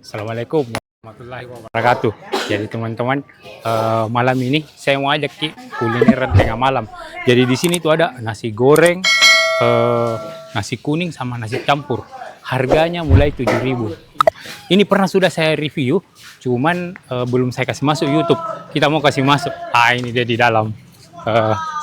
Assalamualaikum warahmatullahi wabarakatuh. Jadi teman-teman, malam ini saya mau ajak kulineran tengah malam. Jadi di sini tuh ada nasi goreng, nasi kuning sama nasi campur. Harganya mulai 7.000. Ini pernah sudah saya review, cuman belum saya kasih masuk YouTube. Kita mau kasih masuk. Ini dia di dalam.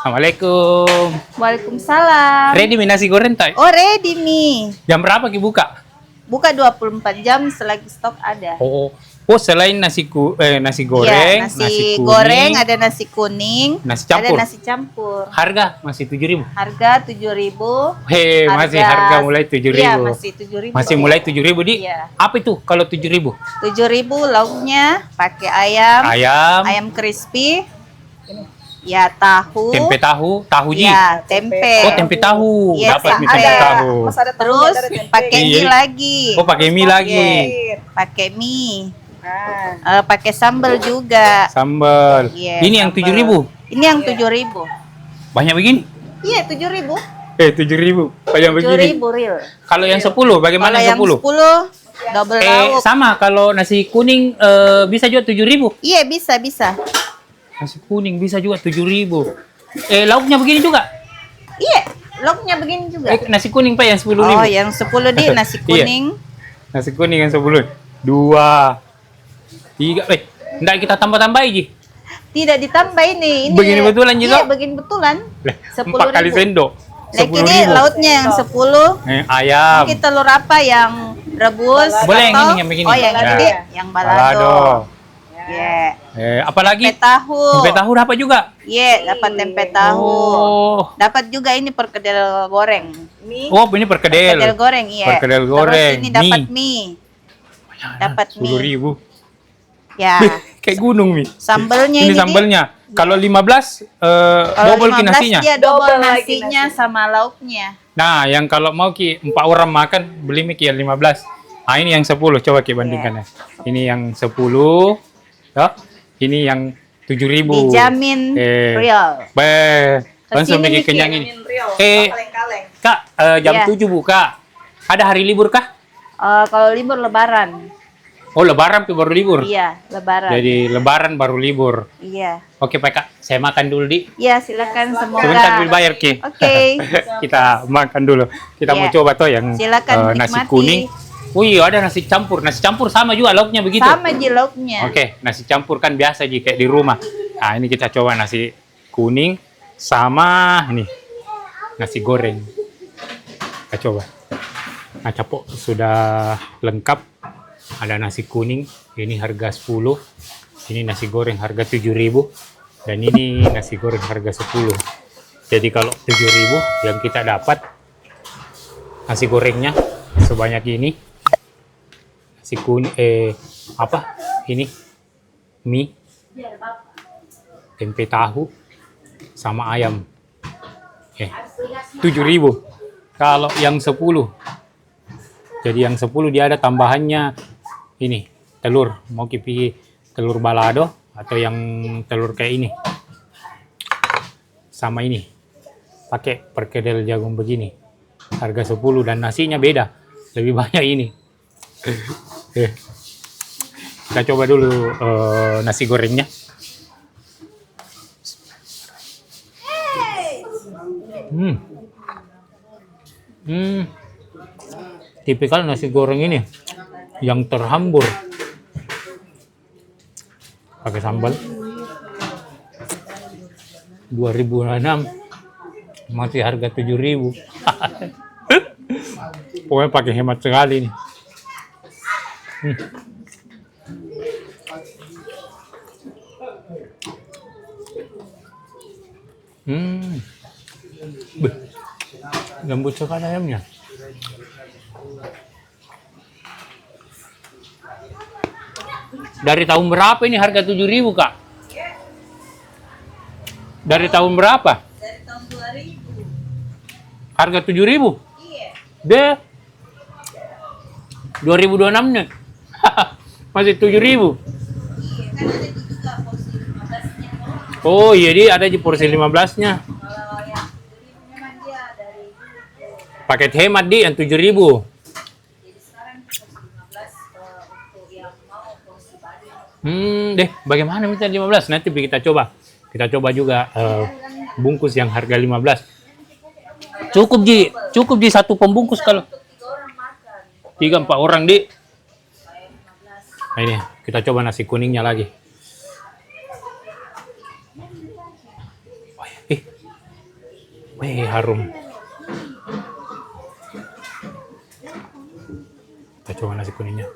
Assalamualaikum. Waalaikumsalam. Ready mi nasi goreng tay? Oh, ready nih. Jam berapa ki buka? Buka 24 jam selagi stok ada. Oh, selain nasi goreng, Ya, nasi kuning, goreng, ada nasi kuning, nasi campur. ada nasi campur. Harga masih 7.000. Harga 7.000. Masih harga mulai 7.000. Iya, masih 7.000. Masih mulai 7.000 di. Iya. Apa itu kalau 7.000? 7.000 lauknya pakai ayam. Ayam crispy. Ya, tahu. Tempe tahu ji. Ya, tempe. Oh, tempe tahu. Yes, Dapat mie ada. tempe tahu. Terus pakai Iya. mie lagi. Oh, pakai mie lagi. Pakai mie. Pakai sambal juga. Sambal. Iya, Ini yang sambal. 7.000. Ini yang 7.000. Banyak begini? Iya, 7.000. 7.000. Banyak begini. 7.000 real. Kalau yang 10 bagaimana Kalau yang 10? 10 double lauk. Sama kalau nasi kuning bisa juga 7.000. Iya, bisa. Nasi kuning bisa juga 7.000. Lauknya begini juga? Iya, lauknya begini juga. Nasi kuning Pak yang 10.000. Oh, yang 10 di nasi kuning. Nasi kuning yang 10. 2, 3. Enggak kita tambah-tambah Ji. Tidak ditambah ini. Begini betulan juga? Iya, begini betulan. 4 kali 10.000. sendok. Lagi ini lautnya yang 10. Ayam. Ini telur apa yang rebus? Boleh yang atau- ini, yang begini. Oh, yang Ya. ini yang balado. Iya. Iya. Apalagi? Tempe tahu. Tempe tahu dapat juga. Iya, dapat tempe tahu. Oh. Dapat juga ini perkedel goreng. Oh, ini perkedel. Perkedel goreng, iya. Perkedel goreng. Terus ini dapat mie. Dapat mie. 10.000. Ya. Kayak gunung mie. Sambelnya Ini ini. sambalnya. Kalau 15 Kalau double ki 15 nasinya. dia double nasinya sama lauknya. Nah, yang kalau mau ki 4 orang makan beli mie ki yang 15. Ini yang 10 coba ki bandingkan ya. Ini yang 10. Ya. Ini yang 7.000. Dijamin real. Langsung bikin kenyang ini. Kak, jam Ya. 7 buka. Ada hari libur kah? Kalau libur lebaran. Oh, lebaran tuh baru libur. Iya, lebaran. Jadi lebaran baru libur. Iya. Oke, Pak Kak. Saya makan dulu, Di. Iya, silakan semoga. Sebentar dulu bayar, Ki. Oke. Kita makan dulu. Kita mau Iya. coba tuh yang Silakan nasi nikmati. kuning. Wih, ada nasi campur. Nasi campur sama juga lauknya begitu. Sama aja lauknya. Oke, nasi campur kan biasa Ji kayak di rumah. Nah, ini kita coba nasi kuning sama ini nasi goreng. Kita coba. Nah, capok sudah lengkap. Ada nasi kuning, ini harga 10. Ini nasi goreng harga 7.000 dan ini nasi goreng harga 10. Jadi kalau 7.000 yang kita dapat nasi gorengnya sebanyak ini. Nasi kuning ini mie, tempe tahu sama ayam. 7.000. Kalau yang 10. Jadi yang 10 dia ada tambahannya ini, telur. Mau pilih telur balado atau yang telur kayak ini. Sama ini. Pakai perkedel jagung begini. Harga 10 dan nasinya beda. Lebih banyak ini. Kita coba dulu nasi gorengnya. Tipikal nasi goreng ini yang terhambur. Pakai sambal. 2.006. Masih harga 7.000. Pokoknya pakai hemat sekali nih. Lembut sekali ayamnya. Dari tahun berapa ini harga 7.000 Kak? Dari tahun berapa? Dari tahun 2000. Harga 7.000? Iya. Deh. 2026 nih. Masih 7.000. Iya, kan ada juga porsi 15-nya. Oh iya, dia ada di porsi 15-nya. Kalau yang 7.000 memang dia dari Paket hemat di yang 7.000. jadi sekarang porsi 15 untuk yang mau porsi banyak. Deh, bagaimana minta 15? Nanti kita coba. Kita coba juga bungkus yang harga 15. Cukup Ji satu pembungkus kalau Untuk 3 orang makan. 3-4 orang, Di. Kayak 15. Nah, ini kita coba nasi kuningnya lagi. Wih, harum. Kita coba nasi kuningnya.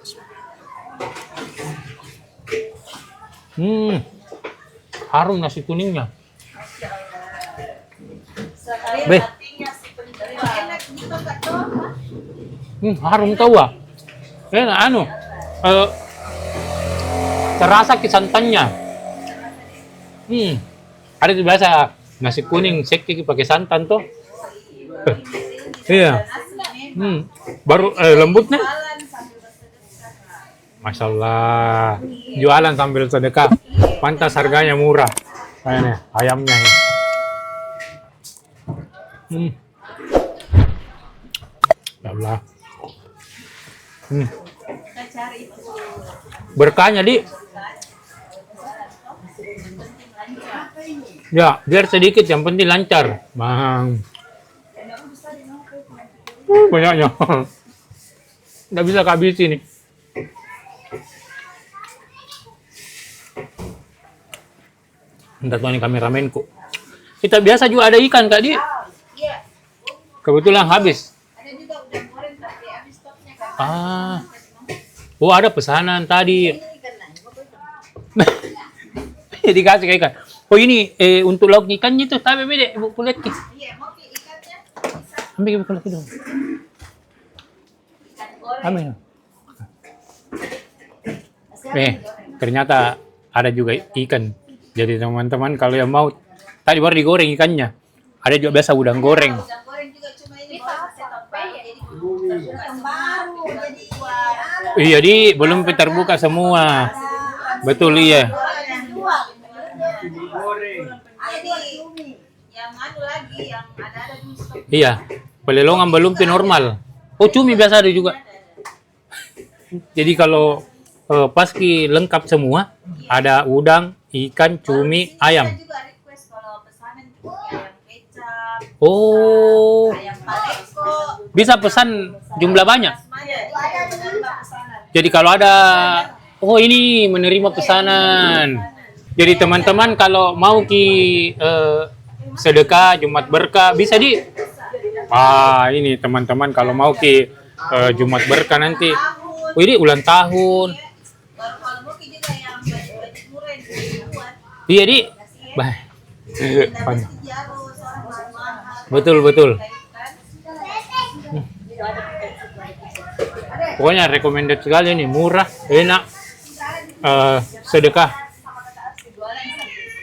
Harum nasi kuningnya. Sekali Beh. hatinya si pencari enak gitu Kak Dom. Harum tahu ah. Anu, terasa santannya. Ada tuh biasa nasi kuning seki pakai santan tuh. Iya. Baru lembutnya. Jualan sambil bersedekah. Masya Allah. Jualan sambil sedekah. Pantas harganya murah. Ini ayamnya ini. Ya Allah. Kita cari itu. Berkahnya, Di. Ya, biar sedikit, yang penting lancar. Bang. Banyaknya. Nggak bisa kehabisin nih. Ntar tuh nih kameramenku. Kita biasa juga ada ikan, Kak, Di. Iya. Kebetulan habis. Ada juga udah goreng tapi habis stoknya kan. Oh, ada pesanan tadi. Ini kan lah. Dikasih ke ikan. Oh, ini untuk lauk ikannya tuh. Tapi beda, Ibu kulit. Iya, mau ke ikannya bisa. Ambil Ibu kulit dong. Ikan goreng. Ambil. Siapa Ternyata ada juga ikan. Jadi teman-teman kalau yang mau, tadi baru digoreng ikannya. Ada juga biasa udang goreng. Udang goreng juga cuma ini baru setup baru jadi terbuka baru jadi anu. Iya, Di, belum terbuka semua. Betul, iya. Jadi yang anu lagi yang ada di stok. Iya. Pelelongan belum normal. Oh, cumi biasa ada juga. Jadi kalau paski lengkap semua, ada udang, ikan, cumi, ayam. Kita juga request kalau pesanan gitu ayam kecap, Oh, ayam paleko. bisa pesan jumlah banyak. Semuanya ada dengan pesanan. Jadi kalau ada, oh ini menerima pesanan. Jadi teman-teman kalau mau sedekah Jumat berkah bisa Di. Ini teman-teman kalau mau Jumat berkah nanti. Oh ini ulang tahun. Baru kalau mau juga yang baju murah yang dibuat. Iya Di. Bah. Dapat jaro soalnya mahal. Betul. Kayak kan. Pokoknya recommended sekali nih, murah, enak, sedekah.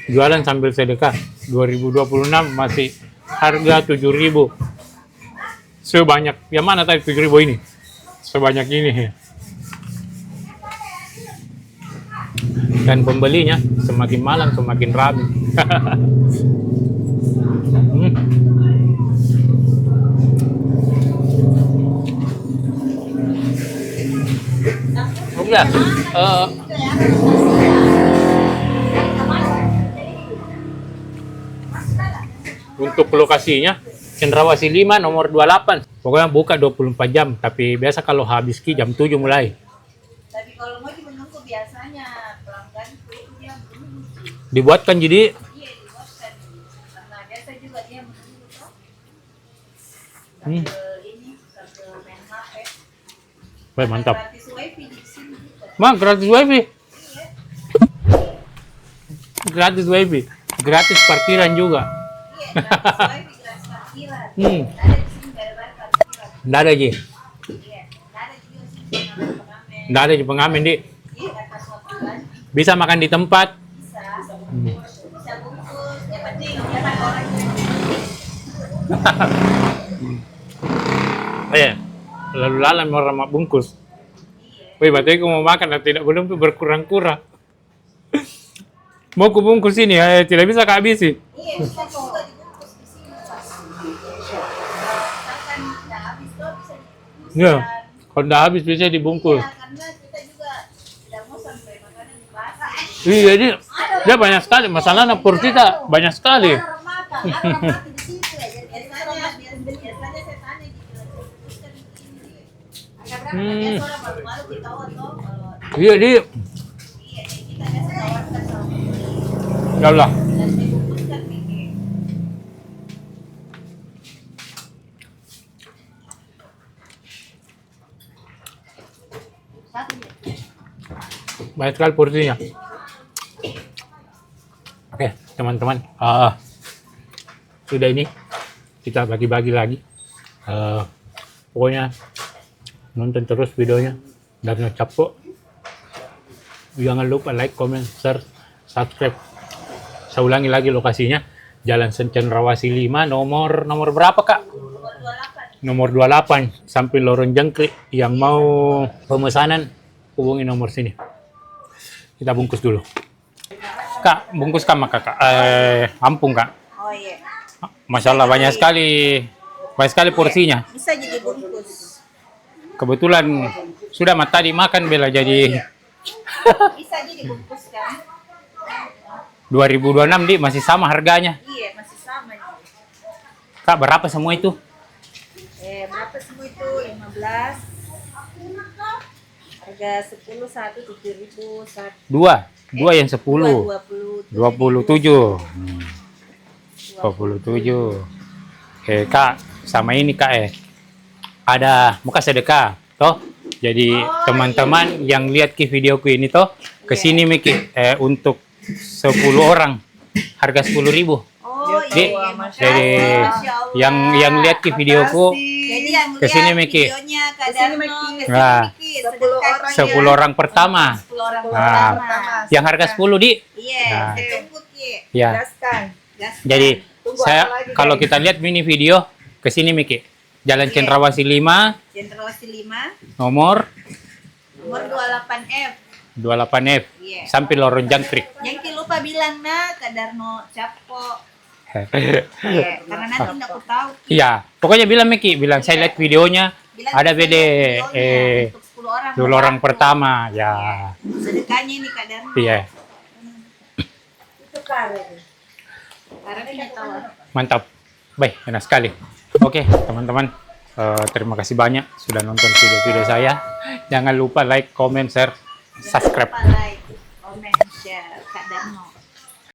Jualan sambil sedekah. 2026 masih harga 7.000. Sebanyak, yang mana tadi 7.000 ini? Sebanyak ini. Dan pembelinya semakin malam semakin ramai. Udah, untuk lokasinya Cendrawasih 5 nomor 28. Pokoknya buka 24 jam, tapi biasa kalau habis jam 7 mulai. Tapi kalau mau menunggu biasanya pelanggan itu dia menunggu. Dibuatkan jadi Iya dibuatkan. Karena biasa juga dia menunggu toh. Hmm. Ini sambil main HP. Wah, mantap. Gratis wifi di sini juga. Mak, gratis wifi. Gratis wifi. Gratis parkiran juga. Iya, gratis wifi, gratis parkiran. Hmm. Ada di sini bayar-bayar parkiran. Nggak ada, Ji. Iya, ada juga sini pengamen. Nggak ada di pengamen, Di. Iya, kata suatu kan. Bisa makan di tempat. Bisa. Bisa bungkus. Yang penting jangan orangnya. Lalu lalang orang bungkus. Wih, berarti aku mau makan dan tidak belum tuh berkurang-kurang. Mau ku bungkus ini, tidak bisa kehabisi. Iya, bisa juga dibungkus di sini. Misalkan udah habis tuh bisa dibungkus. Iya. Kalau udah habis bisa dibungkus. Iya, karena kita juga sampai makanan basah. Iya, dia banyak sekali. Masalahnya porsi tak banyak sekali. Orang makan di situ ya. Jadi biasanya saya tanya gitu. Agak berapa? Biasa orang malu-malu kita tahu kalau Iya, iya kita biasa tawarkan sama ya Allah. dan dibungkuskan Miki. Satu ya. Banyak sekali porsinya. Oke, teman-teman. Sudah ini kita bagi-bagi lagi. Pokoknya nonton terus videonya dari Capo. Jangan lupa like, comment, share, subscribe. Saya ulangi lagi lokasinya. Jalan Cenderawasih 5, nomor berapa, Kak? 28. Nomor 28, sampai Lorong Jangkrik. Yang mau pemesanan, hubungi nomor sini. Kita bungkus dulu. Kak, bungkus sama Kakak. Ampung, Kak. Oh iya. Masalah banyak sekali porsinya. Bisa jadi bungkus. Kebetulan sudah tadi makan bela jadi Bisa jadi bungkus kan? 2026 di masih sama harganya. Iya, masih sama nih. Kak, berapa semua itu? Berapa semua itu? 15. Harga 10 satu 7.000 satu. Dua yang 10. 27. 27. Kak, sama ini Kak ada muka sedekah toh. Jadi teman-teman yang lihat ke videoku ini toh kesini Miki untuk 10 orang harga 10.000. Oh Di, iya, jadi yang lihat ke videoku jadi yang kesini, lihat Miki. videonya Kak Darno, kesini Nah, Miki, sedekah 10 orang pertama. 10 orang Nah, pertama. yang harga 10 di. Iya, Nah. saya tunggu Ki. Ya. Gaskan. Jadi Tunggu saya apa lagi, kalau guys? kita lihat mini video kesini Miki. Jalan Iya. Cenderawasih 5, Cenderawasih 5, nomor nomor 28F. 28F Iya. sampai Lorong Jangkrik. Yang lupa bilang Kak Darno Capo. Iya, karena nanti nggak aku tahu. Iya, pokoknya bilang Miki, bilang saya lihat videonya Bilang ada saya BD lihat videonya untuk 10 orang. 10 orang pertama ya. Sedekahnya ini Kak Darno. Iya, Itu karet. Karet ini tahu. mantap. Baik, enak sekali. Oke, teman-teman, terima kasih banyak sudah nonton video-video saya. Jangan lupa like, comment, share, subscribe. Jangan lupa like, comment, share.